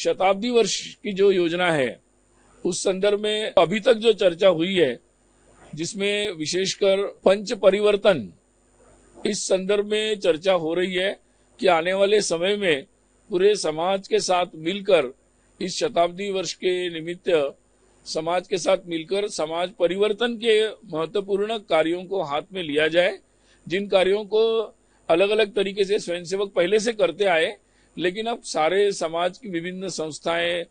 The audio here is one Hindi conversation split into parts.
शताब्दी वर्ष की जो योजना है उस संदर्भ में अभी तक जो चर्चा हुई है, जिसमें विशेषकर पंच परिवर्तन, इस संदर्भ में चर्चा हो रही है कि आने वाले समय में पूरे समाज के साथ मिलकर इस शताब्दी वर्ष के निमित्त समाज के साथ मिलकर समाज परिवर्तन के महत्वपूर्ण कार्यों को हाथ में लिया जाए, जिन कार्यों को अलग अलग तरीके से स्वयंसेवक पहले से करते आए, लेकिन अब सारे समाज की विभिन्न संस्थाएं,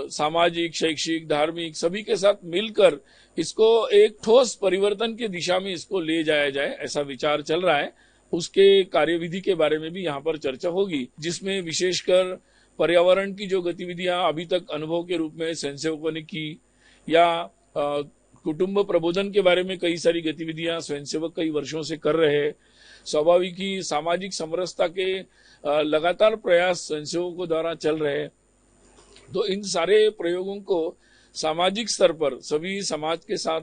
सामाजिक, शैक्षिक, धार्मिक सभी के साथ मिलकर इसको एक ठोस परिवर्तन की दिशा में इसको ले जाया जाए, ऐसा विचार चल रहा है। उसके कार्यविधि के बारे में भी यहाँ पर चर्चा होगी, जिसमें विशेषकर पर्यावरण की जो गतिविधियां अभी तक अनुभव के रूप में स्वयंसेवकों ने की, या कुटुंब प्रबोधन के बारे में कई सारी गतिविधियां स्वयंसेवक कई वर्षों से कर रहे हैं। स्वाभाविक ही सामाजिक समरसता के लगातार प्रयास स्वयंसेवकों द्वारा चल रहे हैं। तो इन सारे प्रयोगों को सामाजिक स्तर पर सभी समाज के साथ,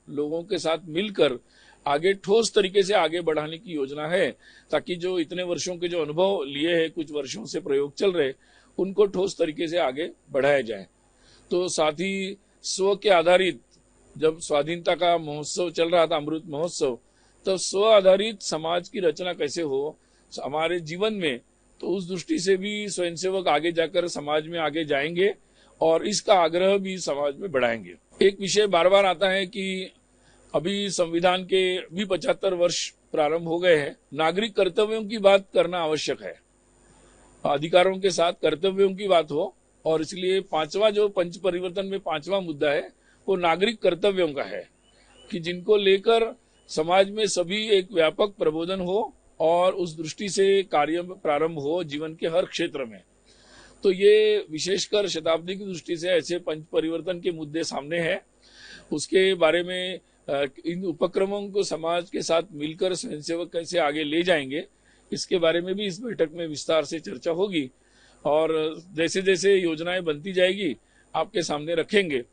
लोगों के साथ मिलकर आगे ठोस तरीके से आगे बढ़ाने की योजना है, ताकि जो इतने वर्षों के जो अनुभव लिए हैं, कुछ वर्षों से प्रयोग चल रहे, उनको ठोस तरीके से आगे बढ़ाया जाए। तो साथ ही स्व के आधारित, जब स्वाधीनता का महोत्सव चल रहा था, अमृत महोत्सव, तो स्व आधारित समाज की रचना कैसे हो हमारे जीवन में, तो उस दृष्टि से भी स्वयंसेवक आगे जाकर समाज में आगे जाएंगे और इसका आग्रह भी समाज में बढ़ाएंगे। एक विषय बार बार आता है कि अभी संविधान के भी 75 वर्ष प्रारंभ हो गए हैं, नागरिक कर्तव्यों की बात करना आवश्यक है, अधिकारों के साथ कर्तव्यों की बात हो, और इसलिए पांचवा जो पंच परिवर्तन में पांचवा मुद्दा है वो नागरिक कर्तव्यों का है, कि जिनको लेकर समाज में सभी एक व्यापक प्रबोधन हो और उस दृष्टि से कार्य प्रारंभ हो जीवन के हर क्षेत्र में। तो ये विशेषकर शताब्दी की दृष्टि से ऐसे पंच परिवर्तन के मुद्दे सामने हैं। उसके बारे में इन उपक्रमों को समाज के साथ मिलकर स्वयंसेवक कैसे आगे ले जाएंगे, इसके बारे में भी इस बैठक में विस्तार से चर्चा होगी, और जैसे जैसे योजनाएं बनती जाएगी आपके सामने रखेंगे।